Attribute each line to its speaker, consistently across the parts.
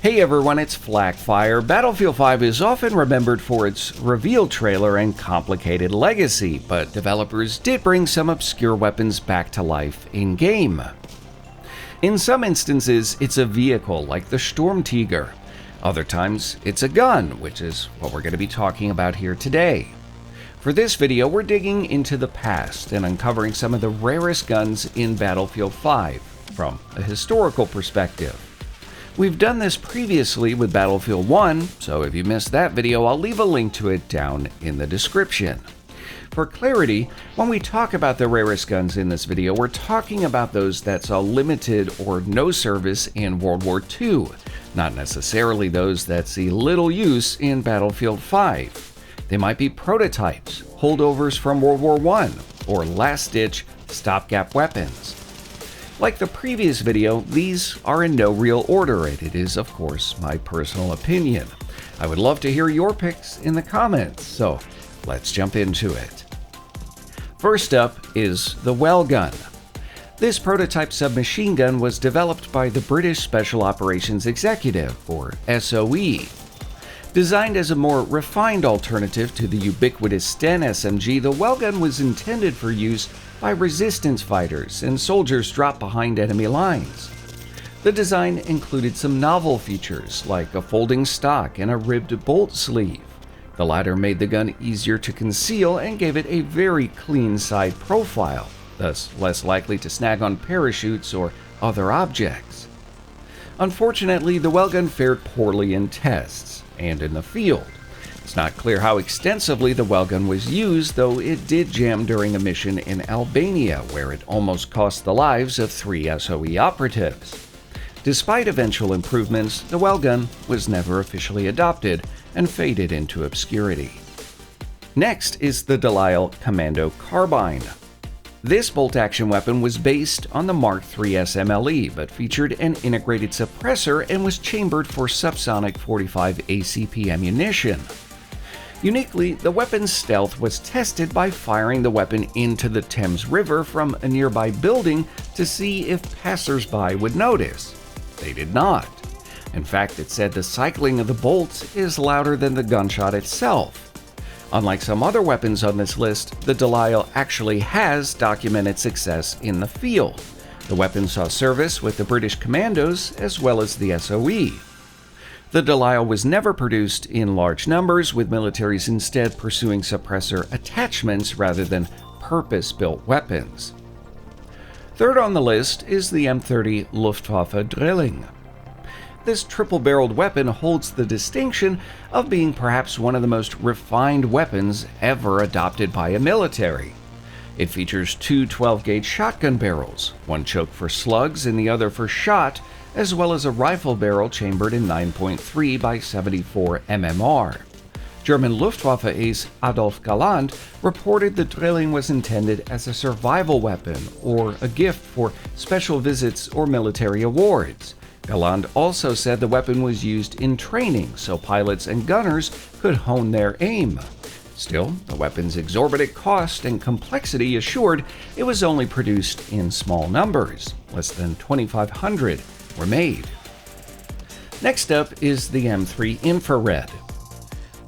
Speaker 1: Hey everyone, it's Flakfire. Battlefield 5 is often remembered for its reveal trailer and complicated legacy, but developers did bring some obscure weapons back to life in-game. In some instances, it's a vehicle like the Sturmtiger. Other times, it's a gun, which is what we're going to be talking about here today. For this video, we're digging into the past and uncovering some of the rarest guns in Battlefield 5 from a historical perspective. We've done this previously with Battlefield 1, so if you missed that video, I'll leave a link to it down in the description. For clarity, when we talk about the rarest guns in this video, we're talking about those that saw limited or no service in World War II, not necessarily those that see little use in Battlefield 5. They might be prototypes, holdovers from World War I, or last-ditch stopgap weapons. Like the previous video, these are in no real order, and it is, of course, my personal opinion. I would love to hear your picks in the comments, so let's jump into it. First up is the Welgun. This prototype submachine gun was developed by the British Special Operations Executive, or SOE. Designed as a more refined alternative to the ubiquitous Sten SMG, the Welgun was intended for use by resistance fighters and soldiers dropped behind enemy lines. The design included some novel features like a folding stock and a ribbed bolt sleeve. The latter made the gun easier to conceal and gave it a very clean side profile, thus less likely to snag on parachutes or other objects. Unfortunately, the Welgun fared poorly in tests and in the field. It's not clear how extensively the Welgun was used, though it did jam during a mission in Albania, where it almost cost the lives of 3 SOE operatives. Despite eventual improvements, the Welgun was never officially adopted and faded into obscurity. Next is the Delisle Commando Carbine. This bolt-action weapon was based on the Mark III SMLE, but featured an integrated suppressor and was chambered for subsonic 45 ACP ammunition. Uniquely, the weapon's stealth was tested by firing the weapon into the Thames River from a nearby building to see if passers-by would notice. They did not. In fact, it said the cycling of the bolts is louder than the gunshot itself. Unlike some other weapons on this list, the Delisle actually has documented success in the field. The weapon saw service with the British Commandos as well as the SOE. The Delisle was never produced in large numbers, with militaries instead pursuing suppressor attachments rather than purpose-built weapons. Third on the list is the M30 Luftwaffe Drilling. This triple-barreled weapon holds the distinction of being perhaps one of the most refined weapons ever adopted by a military. It features 2 12-gauge shotgun barrels, one choked for slugs and the other for shot, as well as a rifle barrel chambered in 9.3 by 74 mmR. German Luftwaffe ace Adolf Galland reported the drilling was intended as a survival weapon or a gift for special visits or military awards. Galland also said the weapon was used in training so pilots and gunners could hone their aim. Still, the weapon's exorbitant cost and complexity assured it was only produced in small numbers. Less than 2,500 were made. Next up is the M3 Infrared.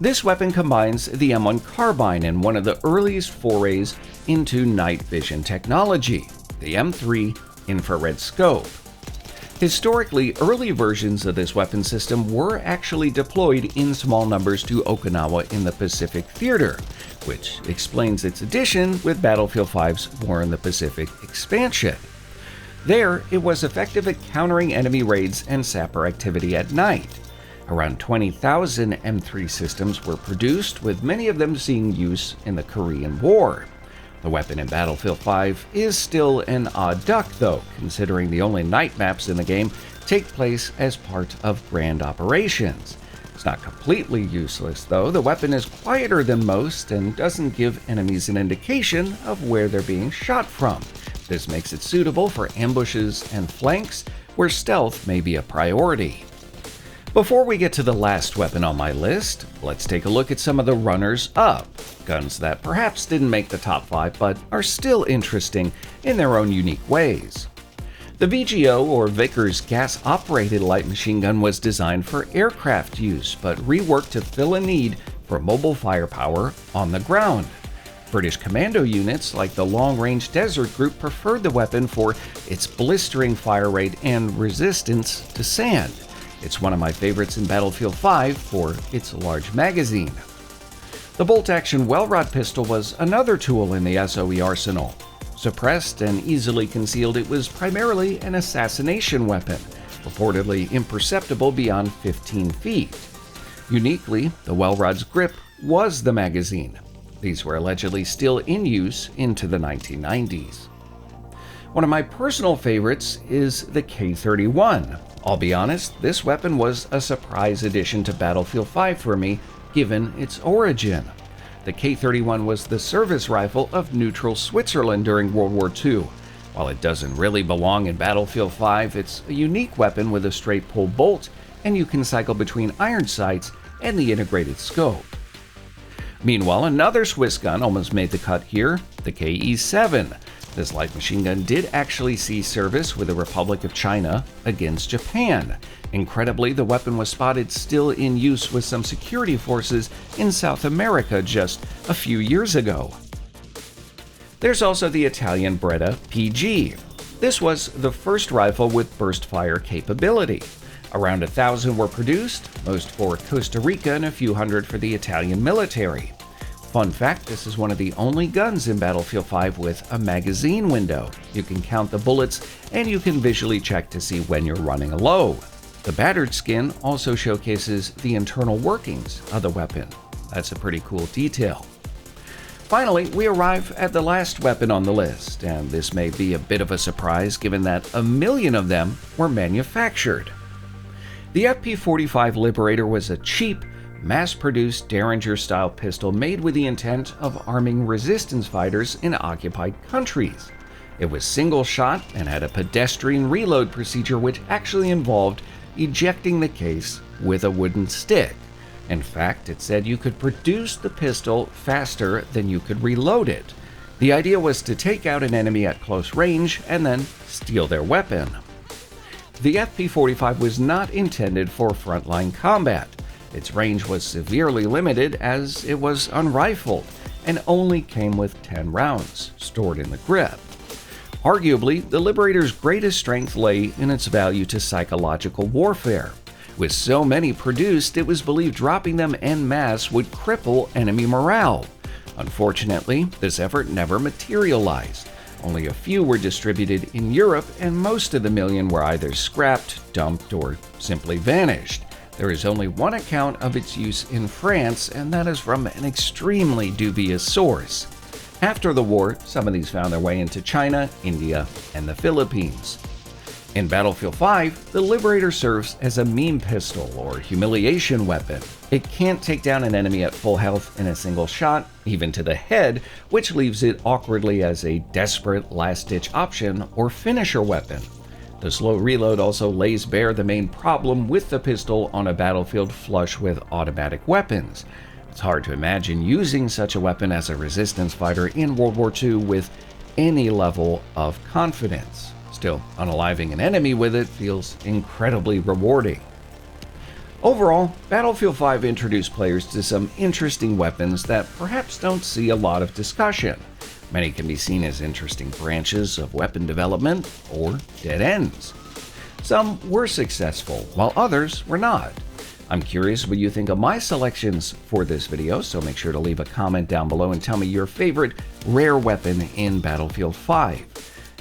Speaker 1: This weapon combines the M1 Carbine and one of the earliest forays into night vision technology, the M3 Infrared Scope. Historically, early versions of this weapon system were actually deployed in small numbers to Okinawa in the Pacific Theater, which explains its addition with Battlefield 5's War in the Pacific expansion. There, it was effective at countering enemy raids and sapper activity at night. Around 20,000 M3 systems were produced, with many of them seeing use in the Korean War. The weapon in Battlefield 5 is still an odd duck, though, considering the only night maps in the game take place as part of grand operations. It's not completely useless, though. The weapon is quieter than most and doesn't give enemies an indication of where they're being shot from. This makes it suitable for ambushes and flanks, where stealth may be a priority. Before we get to the last weapon on my list, let's take a look at some of the runners-up, guns that perhaps didn't make the top 5 but are still interesting in their own unique ways. The VGO, or Vickers gas-operated light machine gun, was designed for aircraft use, but reworked to fill a need for mobile firepower on the ground. British Commando units, like the Long-Range Desert Group, preferred the weapon for its blistering fire rate and resistance to sand. It's one of my favorites in Battlefield 5 for its large magazine. The bolt-action well-rod pistol was another tool in the SOE arsenal. Suppressed and easily concealed, it was primarily an assassination weapon, reportedly imperceptible beyond 15 feet. Uniquely, the well-rod's grip was the magazine. These were allegedly still in use into the 1990s. One of my personal favorites is the K31. I'll be honest, this weapon was a surprise addition to Battlefield 5 for me, given its origin. The K31 was the service rifle of neutral Switzerland during World War II. While it doesn't really belong in Battlefield 5, it's a unique weapon with a straight pull bolt, and you can cycle between iron sights and the integrated scope. Meanwhile, another Swiss gun almost made the cut here, the KE-7. This light machine gun did actually see service with the Republic of China against Japan. Incredibly, the weapon was spotted still in use with some security forces in South America just a few years ago. There's also the Italian Beretta PG. This was the first rifle with burst fire capability. Around 1,000 were produced, most for Costa Rica and a few hundred for the Italian military. Fun fact, this is one of the only guns in Battlefield 5 with a magazine window. You can count the bullets, and you can visually check to see when you're running low. The battered skin also showcases the internal workings of the weapon. That's a pretty cool detail. Finally, we arrive at the last weapon on the list, and this may be a bit of a surprise given that 1 million of them were manufactured. The FP-45 Liberator was a cheap, mass-produced Derringer-style pistol made with the intent of arming resistance fighters in occupied countries. It was single-shot and had a pedestrian reload procedure which actually involved ejecting the case with a wooden stick. In fact, it said you could produce the pistol faster than you could reload it. The idea was to take out an enemy at close range and then steal their weapon. The FP-45 was not intended for frontline combat. Its range was severely limited as it was unrifled and only came with 10 rounds stored in the grip. Arguably, the Liberator's greatest strength lay in its value to psychological warfare. With so many produced, it was believed dropping them en masse would cripple enemy morale. Unfortunately, this effort never materialized. Only a few were distributed in Europe, and most of the million were either scrapped, dumped, or simply vanished. There is only one account of its use in France, and that is from an extremely dubious source. After the war, some of these found their way into China, India, and the Philippines. In Battlefield 5, the Liberator serves as a meme pistol or humiliation weapon. It can't take down an enemy at full health in a single shot, even to the head, which leaves it awkwardly as a desperate last-ditch option or finisher weapon. The slow reload also lays bare the main problem with the pistol on a battlefield flush with automatic weapons. It's hard to imagine using such a weapon as a resistance fighter in World War II with any level of confidence. Still, unaliving an enemy with it feels incredibly rewarding. Overall, Battlefield 5 introduced players to some interesting weapons that perhaps don't see a lot of discussion. Many can be seen as interesting branches of weapon development or dead ends. Some were successful, while others were not. I'm curious what you think of my selections for this video, so make sure to leave a comment down below and tell me your favorite rare weapon in Battlefield 5.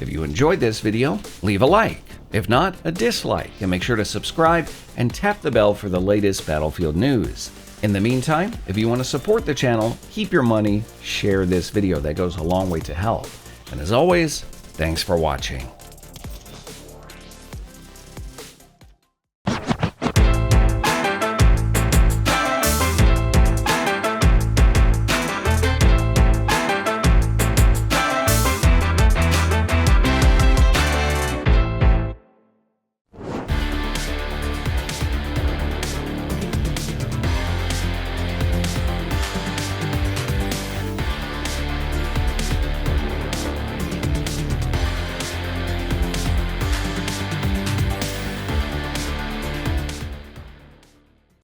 Speaker 1: If you enjoyed this video, leave a like. If not, a dislike, and make sure to subscribe and tap the bell for the latest Battlefield news. In the meantime, if you want to support the channel, keep your money, share this video. That goes a long way to help. And as always, thanks for watching.